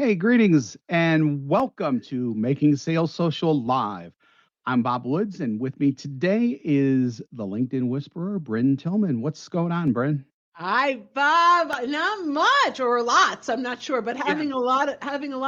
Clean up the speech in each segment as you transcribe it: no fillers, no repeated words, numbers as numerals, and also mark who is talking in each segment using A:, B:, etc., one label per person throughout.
A: Hey, greetings and welcome to Making Sales Social Live. I'm Bob Woods, and with me today is the LinkedIn Whisperer, Bryn Tillman. What's going on, Bryn?
B: Hi, Bob. Not much or lots, I'm not sure, but
A: Yeah.
B: having a lot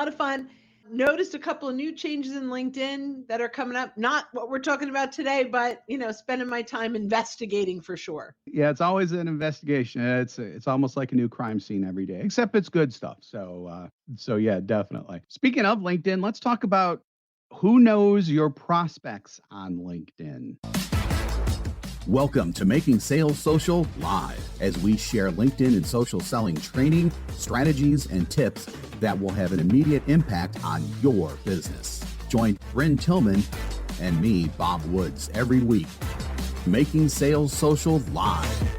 B: of fun. Noticed a couple of new changes in LinkedIn that are coming up. Not what we're talking about today, but spending my time investigating for sure.
A: Yeah, it's always an investigation. It's almost like a new crime scene every day, except it's good stuff. So yeah, definitely. Speaking of LinkedIn, let's talk about who knows your prospects on LinkedIn.
C: Welcome to Making Sales Social Live, as we share LinkedIn and social selling training, strategies, and tips that will have an immediate impact on your business. Join Bryn Tillman and me, Bob Woods, every week. Making Sales Social Live.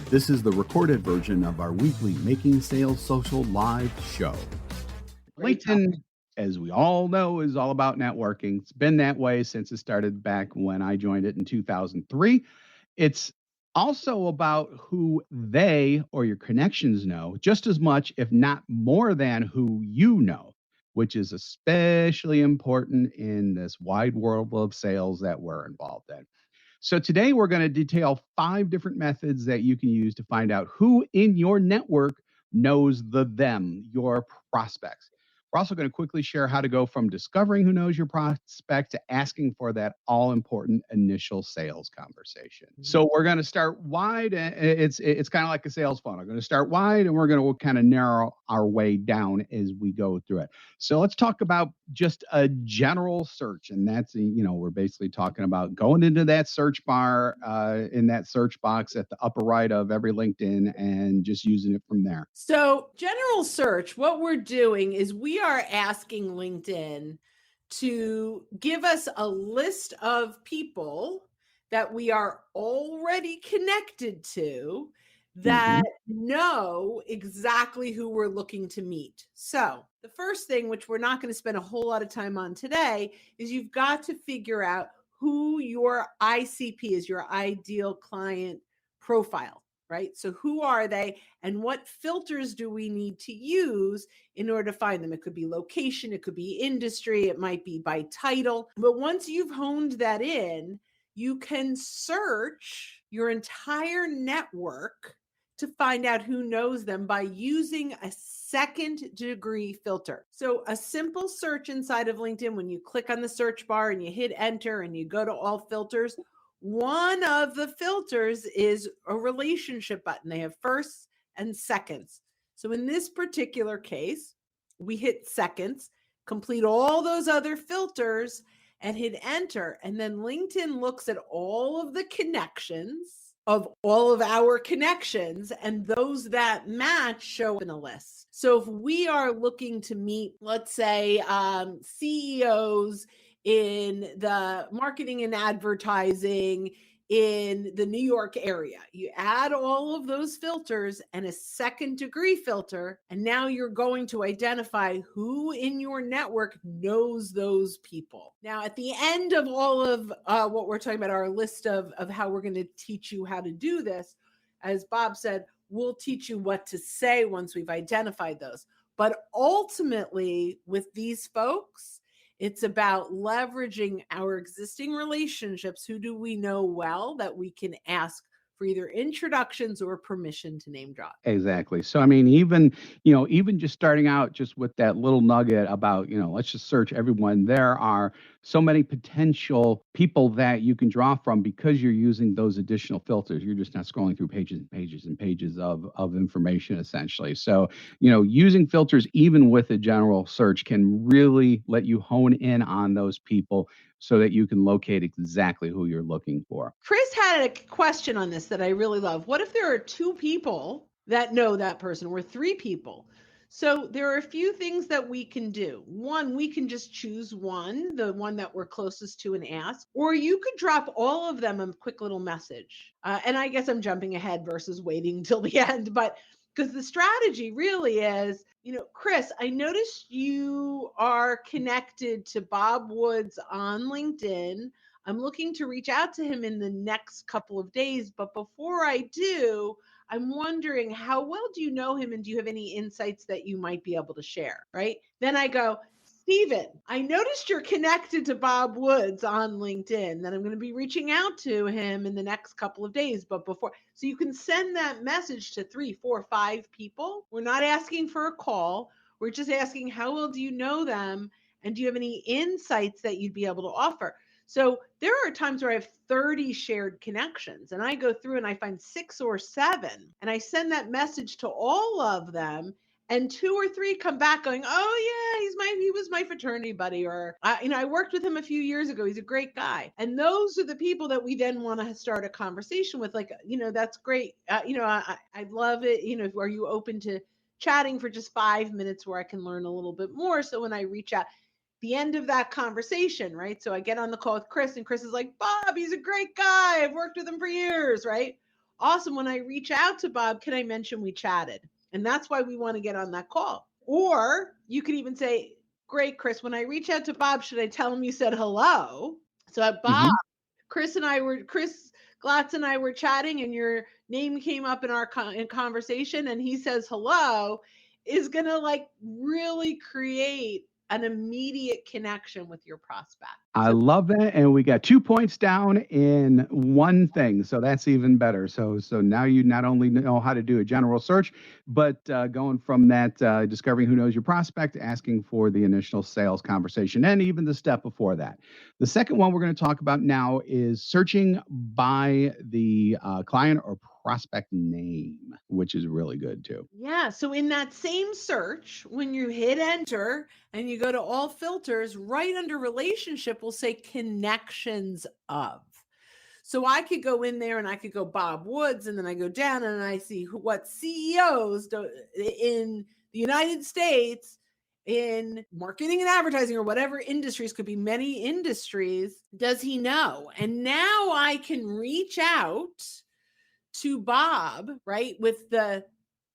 C: This is the recorded version of our weekly Making Sales Social Live show.
B: Great
A: LinkedIn,
B: topic.
A: as we all know, is all about networking. It's been that way since it started back when I joined it in 2003. It's also about who they or your connections know just as much, if not more than who you know, which is especially important in this wide world of sales that we're involved in. So today we're going to detail 5 different methods that you can use to find out who in your network knows your prospects. We're also going to quickly share how to go from discovering who knows your prospect to asking for that all important initial sales conversation. So we're going to start wide. It's kind of like a sales funnel. We're going to start wide and we're going to kind of narrow our way down as we go through it. So let's talk about just a general search. And we're basically talking about going into that search bar in that search box at the upper right of every LinkedIn and just using it from there.
B: So, general search, what we're doing is we are asking LinkedIn to give us a list of people that we are already connected to that
A: Mhm.
B: know exactly who we're looking to meet. So, the first thing, which we're not going to spend a whole lot of time on today, is you've got to figure out who your ICP is, your ideal client profile, right? So, who are they? And what filters do we need to use in order to find them? It could be location, it could be industry, it might be by title. But once you've honed that in, you can search your entire network to find out who knows them by using a second degree filter. So, a simple search inside of LinkedIn, when you click on the search bar and you hit enter and you go to all filters, one of the filters is a relationship button. They have firsts and seconds. So in this particular case, we hit seconds, complete all those other filters, and hit enter. And then LinkedIn looks at all of the connections of all of our connections, and those that match show in a list. So if we are looking to meet, let's say, CEOs in the marketing and advertising in the New York area. You add all of those filters and a second degree filter, and now you're going to identify who in your network knows those people. Now, at the end of all of what we're talking about, our list of how we're going to teach you how to do this, as Bob said, we'll teach you what to say once we've identified those. But ultimately, with these folks, it's about leveraging our existing relationships. Who do we know well that we can ask for either introductions or permission to name drop?
A: Exactly. So I mean, even just starting out just with that little nugget about, let's just search everyone. There are so many potential people that you can draw from because you're using those additional filters. You're just not scrolling through pages and pages and pages of information essentially. So, using filters even with a general search can really let you hone in on those people so that you can locate exactly who you're looking for.
B: Chris had a question on this that I really love. What if there are two people that know that person or three people? So there are a few things that we can do. One, we can just choose one, the one that we're closest to, and ask, or you could drop all of them a quick little message. And I guess I'm jumping ahead versus waiting till the end, but because the strategy really is, Chris, I noticed you are connected to Bob Woods on LinkedIn. I'm looking to reach out to him in the next couple of days, but before I do, I'm wondering, how well do you know him, and do you have any insights that you might be able to share? Right. Then I go, Stephen, I noticed you're connected to Bob Woods on LinkedIn, that I'm going to be reaching out to him in the next couple of days. But before, so you can send that message to 3, 4, 5 people. We're not asking for a call. We're just asking, how well do you know them? And do you have any insights that you'd be able to offer? So there are times where I have 30 shared connections, and I go through and I find 6 or 7, and I send that message to all of them, and 2 or 3 come back going, oh yeah, he was my fraternity buddy, or I worked with him a few years ago. He's a great guy. And those are the people that we then want to start a conversation with. Like, that's great. I love it. Are you open to chatting for just 5 minutes where I can learn a little bit more? So when I reach out, the end of that conversation, right? So I get on the call with Chris, and Chris is like, Bob, he's a great guy. I've worked with him for years, right? Awesome. When I reach out to Bob, can I mention we chatted? And that's why we want to get on that call. Or you could even say, great, Chris, when I reach out to Bob, should I tell him you said hello? So at Bob, Chris Glatz and I were chatting, and your name came up in our conversation, and he says hello, is going to really create an immediate connection with your prospect.
A: I love that. And we got 2 points down in one thing. So that's even better. So now you not only know how to do a general search, but going from that, discovering who knows your prospect, asking for the initial sales conversation, and even the step before that. The second one we're going to talk about now is searching by the client or prospect name, which is really good too.
B: Yeah. So in that same search, when you hit enter and you go to all filters, right under relationship will say connections of. So I could go in there and I could go Bob Woods, and then I go down and I see what CEOs in the United States in marketing and advertising, or whatever industries, could be many industries, does he know? And now I can reach out to Bob, right, with the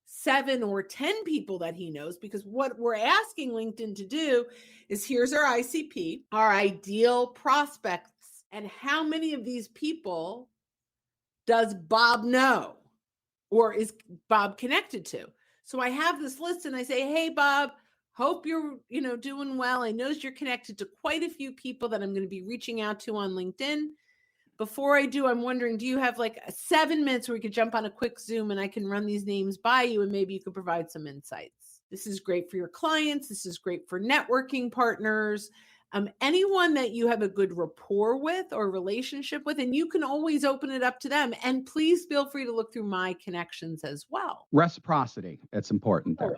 B: 7 or 10 people that he knows, because what we're asking LinkedIn to do is, here's our ICP, our ideal prospects, and how many of these people does Bob know, or is Bob connected to? So I have this list, and I say, hey, Bob, hope you're, doing well. I know you're connected to quite a few people that I'm going to be reaching out to on LinkedIn. Before I do, I'm wondering, do you have 7 minutes where we could jump on a quick Zoom and I can run these names by you, and maybe you could provide some insights? This is great for your clients. This is great for networking partners, anyone that you have a good rapport with or relationship with, and you can always open it up to them. And please feel free to look through my connections as well.
A: Reciprocity. It's important there.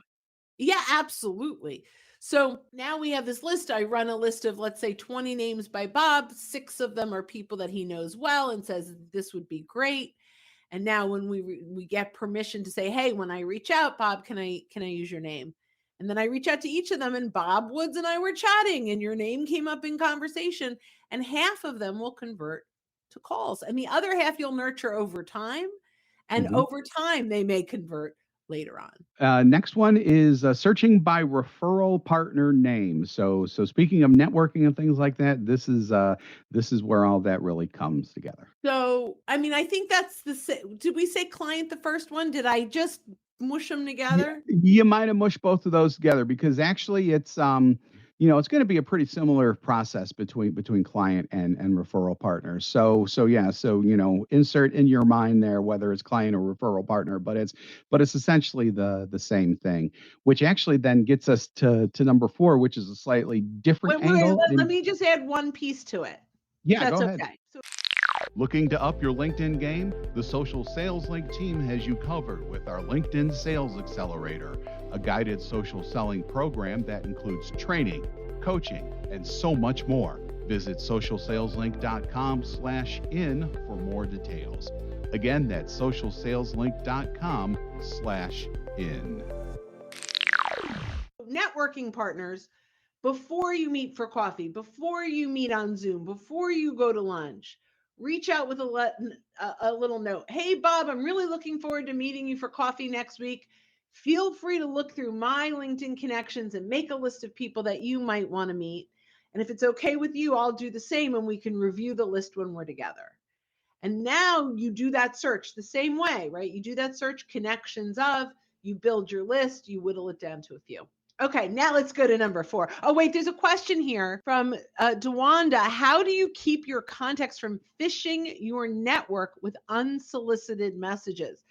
B: Yeah, absolutely. So now we have this list. I run a list of, let's say, 20 names by Bob. 6 of them are people that he knows well and says this would be great. And now when we get permission to say, hey, when I reach out, Bob, can I use your name? And then I reach out to each of them, and Bob Woods and I were chatting, and your name came up in conversation, and half of them will convert to calls, and the other half you'll nurture over time. And over time, they may convert later on.
A: Next one is searching by referral partner name. So speaking of networking and things like that, this is where all that really comes together.
B: So, I think that's did we say client the first one? Did I just mush them together?
A: You might have mushed both of those together, because actually it's it's going to be a pretty similar process between client and referral partners. So insert in your mind there whether it's client or referral partner, but it's essentially the same thing, which actually then gets us to number 4, which is a slightly different angle.
B: Let me just add one piece to it.
A: Yeah, go ahead.
B: Okay. So,
C: looking to up your LinkedIn game? The Social Sales Link team has you covered with our LinkedIn Sales Accelerator, a guided social selling program that includes training, coaching, and so much more. Visit socialsaleslink.com/in for more details. Again, that's socialsaleslink.com/in.
B: Networking partners, before you meet for coffee, before you meet on Zoom, before you go to lunch, reach out with a little note. Hey, Bob, I'm really looking forward to meeting you for coffee next week. Feel free to look through my LinkedIn connections and make a list of people that you might want to meet. And if it's okay with you, I'll do the same, and we can review the list when we're together. And now you do that search the same way, right? You do that search, connections of, you build your list, you whittle it down to a few. Okay, now let's go to number 4. Oh, wait, there's a question here from Dewanda. How do you keep your contacts from phishing your network with unsolicited messages?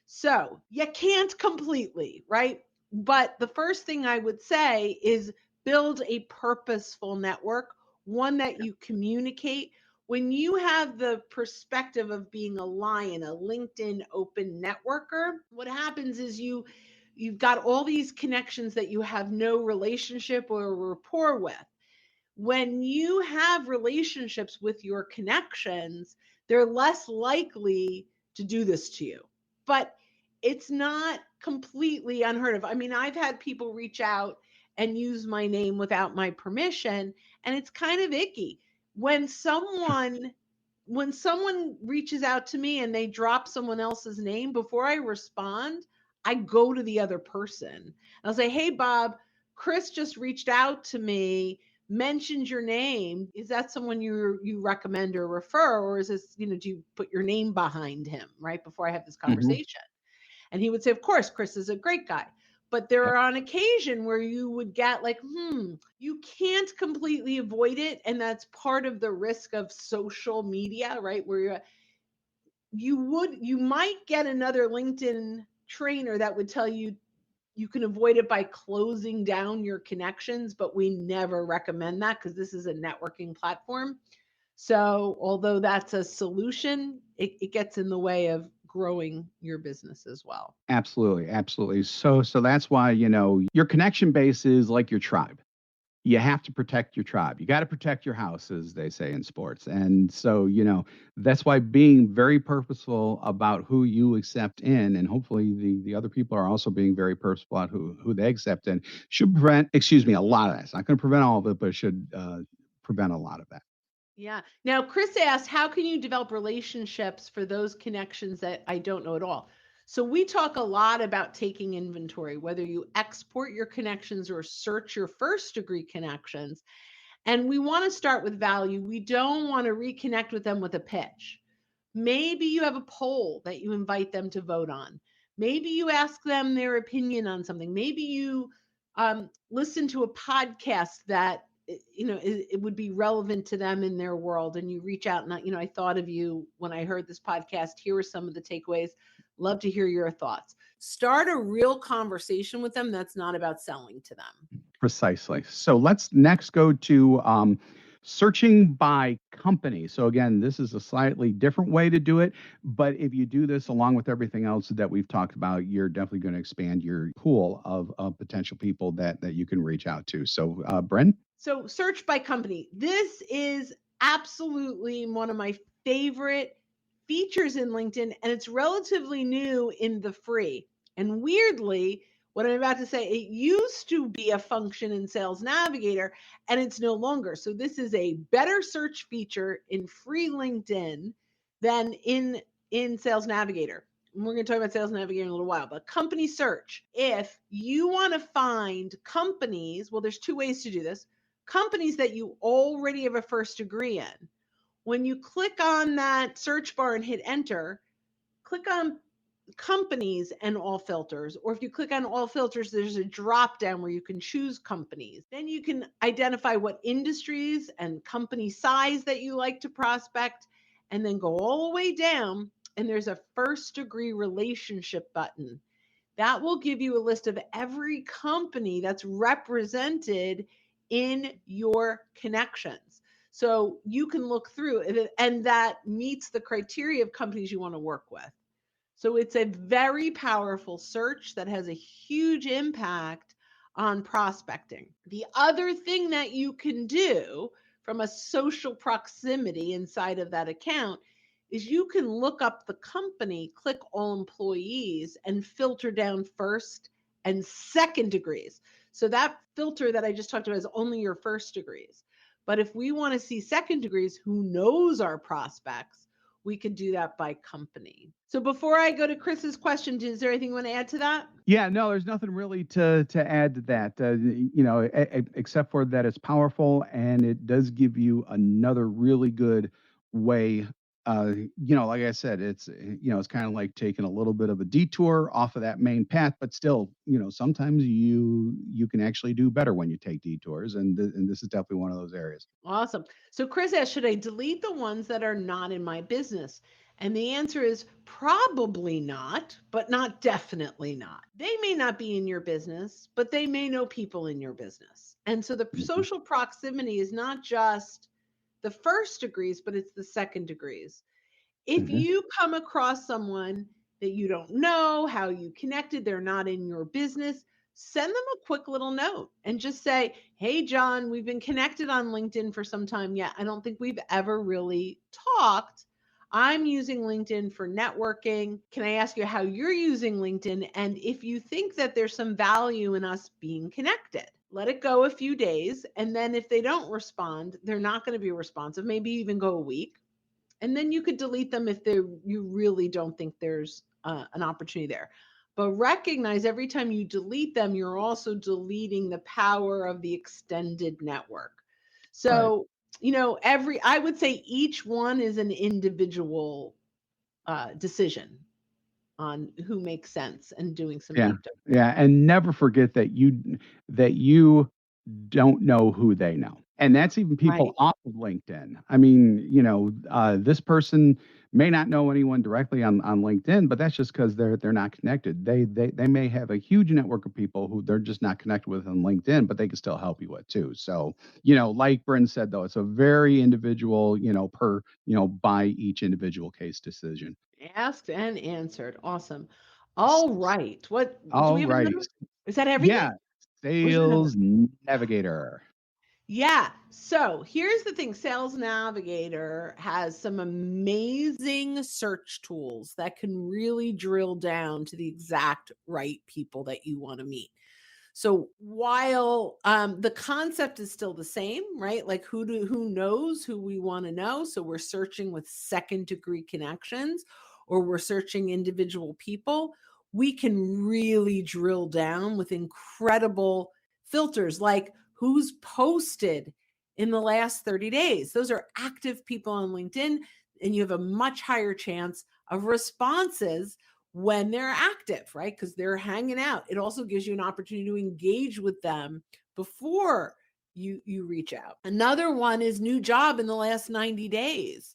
B: So you can't completely, right? But the first thing I would say is build a purposeful network, one that you communicate. When you have the perspective of being a lion, a LinkedIn open networker, what happens is you've got all these connections that you have no relationship or rapport with. When you have relationships with your connections, they're less likely to do this to you. But it's not completely unheard of. I mean, I've had people reach out and use my name without my permission, and it's kind of icky. When someone reaches out to me and they drop someone else's name, before I respond, I go to the other person. I'll say, "Hey, Bob, Chris just reached out to me, mentioned your name. Is that someone you recommend or refer, or is this, do you put your name behind him?" Right before I have this
A: Hmm.
B: conversation. And he would say, "Of course, Chris is a great guy." But there
A: Yep.
B: are on occasion where you would get like, you can't completely avoid it. And that's part of the risk of social media, right? Where you might get another LinkedIn trainer that would tell you you can avoid it by closing down your connections, but we never recommend that because this is a networking platform. So although that's a solution, it gets in the way of growing your business as well.
A: Absolutely, absolutely. So that's why, your connection base is like your tribe. You have to protect your tribe. You got to protect your house, as they say in sports. And so, that's why being very purposeful about who you accept in, and hopefully the other people are also being very purposeful about who they accept in, should prevent, a lot of that. It's not going to prevent all of it, but it should prevent a lot of that.
B: Yeah. Now, Chris asked, how can you develop relationships for those connections that I don't know at all? So we talk a lot about taking inventory, whether you export your connections or search your first degree connections. And we want to start with value. We don't want to reconnect with them with a pitch. Maybe you have a poll that you invite them to vote on. Maybe you ask them their opinion on something. Maybe you listen to a podcast that it would be relevant to them in their world, and you reach out and I thought of you when I heard this podcast. Here are some of the takeaways. Love to hear your thoughts. Start a real conversation with them that's not about selling to them.
A: Precisely. So let's next go to searching by company. So again, this is a slightly different way to do it, but if you do this along with everything else that we've talked about, you're definitely going to expand your pool of potential people that you can reach out to. So, Bren?
B: So search by company. This is absolutely one of my favorite features in LinkedIn, and it's relatively new in the free. And weirdly, what I'm about to say, it used to be a function in Sales Navigator, and it's no longer. So this is a better search feature in free LinkedIn than in Sales Navigator. And we're going to talk about Sales Navigator in a little while, but company search. If you want to find companies, well, there's 2 ways to do this. Companies that you already have a first degree in. When you click on that search bar and hit enter, click on companies and all filters. Or if you click on all filters, there's a drop down where you can choose companies. Then you can identify what industries and company size that you like to prospect, and then go all the way down, and there's a first degree relationship button. That will give you a list of every company that's represented in your connections. So you can look through it, and that meets the criteria of companies you want to work with. So it's a very powerful search that has a huge impact on prospecting. The other thing that you can do from a social proximity inside of that account is you can look up the company, click all employees, and filter down first and second degrees. So that filter that I just talked about is only your first degrees. But if we want to see second degrees, who knows our prospects, we could do that by company. So before I go to Chris's question, is there anything you want to add to that?
A: Yeah, no, there's nothing really to add to that, except for that it's powerful and it does give you another really good way like I said, it's kind of like taking a little bit of a detour off of that main path, but still, sometimes you can actually do better when you take detours, and this is definitely one of those areas.
B: Awesome. So Chris asked, should I delete the ones that are not in my business? And the answer is probably not, but not definitely not. They may not be in your business, but they may know people in your business. And so the
A: Mhm.
B: social proximity is not just the first degrees, but it's the second degrees. If
A: Mhm.
B: you come across someone that you don't know, how you connected, they're not in your business, send them a quick little note and just say, "Hey, John, we've been connected on LinkedIn for some time yet. I don't think we've ever really talked. I'm using LinkedIn for networking. Can I ask you how you're using LinkedIn? And if you think that there's some value in us being connected?" Let it go a few days. And then if they don't respond, they're not going to be responsive, maybe even go a week. And then you could delete them if you really don't think there's an opportunity there. But recognize every time you delete them, you're also deleting the power of the extended network.
A: Right.
B: So, I would say each one is an individual decision on who makes sense and doing some
A: Yeah.
B: deep dive.
A: Yeah, and never forget that you don't know who they know. And that's even people
B: Right.
A: off of LinkedIn. I mean, this person may not know anyone directly on LinkedIn, but that's just because they're not connected. They may have a huge network of people who they're just not connected with on LinkedIn, but they can still help you with too. So, like Bryn said though, it's a very individual, by each individual case decision.
B: Asked and answered. Awesome. All right. What do we
A: All
B: have
A: righty.
B: another? Is that everything?
A: Yeah.
B: Or is there another?
A: Sales Navigator.
B: Yeah. So here's the thing, Sales Navigator has some amazing search tools that can really drill down to the exact right people that you want to meet. So while the concept is still the same, right? Like who knows who we want to know. So we're searching with second degree connections or we're searching individual people. We can really drill down with incredible filters like who's posted in the last 30 days. Those are active people on LinkedIn, and you have a much higher chance of responses when they're active, right? Because they're hanging out. It also gives you an opportunity to engage with them before you reach out. Another one is new job in the last 90 days.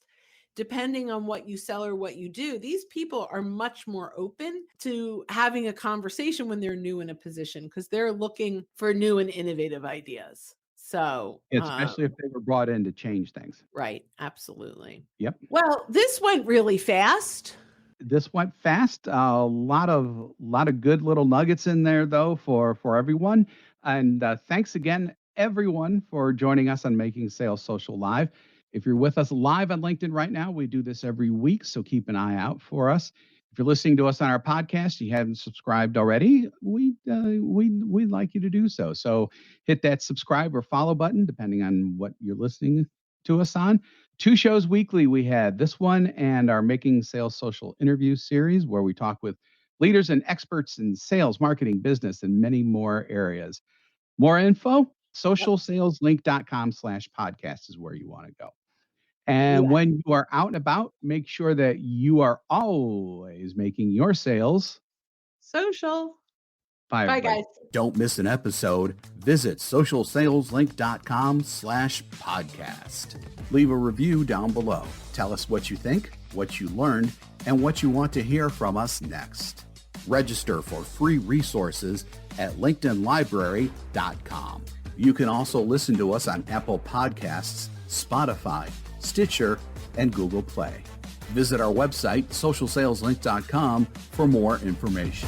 B: Depending on what you sell or what you do, these people are much more open to having a conversation when they're new in a position because they're looking for new and innovative ideas. So,
A: Especially if they were brought in to change things.
B: right, absolutely.
A: Yep.
B: Well, this went really fast.
A: This went fast. A lot of good little nuggets in there though for everyone. And thanks again everyone for joining us on Making Sales Social Live. If you're with us live on LinkedIn right now, we do this every week, so keep an eye out for us. If you're listening to us on our podcast, you haven't subscribed already, we'd like you to do so. So hit that subscribe or follow button, depending on what you're listening to us on. 2 shows weekly we had, this one and our Making Sales Social interview series, where we talk with leaders and experts in sales, marketing, business, and many more areas. More info, socialsaleslink.com/podcast is where you want to go. And
B: Yeah.
A: when you are out and about, make sure that you are always making your sales.
B: Social.
A: Bye,
B: Bye,
A: everybody.
B: guys.
C: Don't miss an episode. Visit socialsaleslink.com/podcast. Leave a review down below. Tell us what you think, what you learned, and what you want to hear from us next. Register for free resources at linkedinlibrary.com. You can also listen to us on Apple Podcasts, Spotify, Stitcher, and Google Play. Visit our website, socialsaleslink.com, for more information.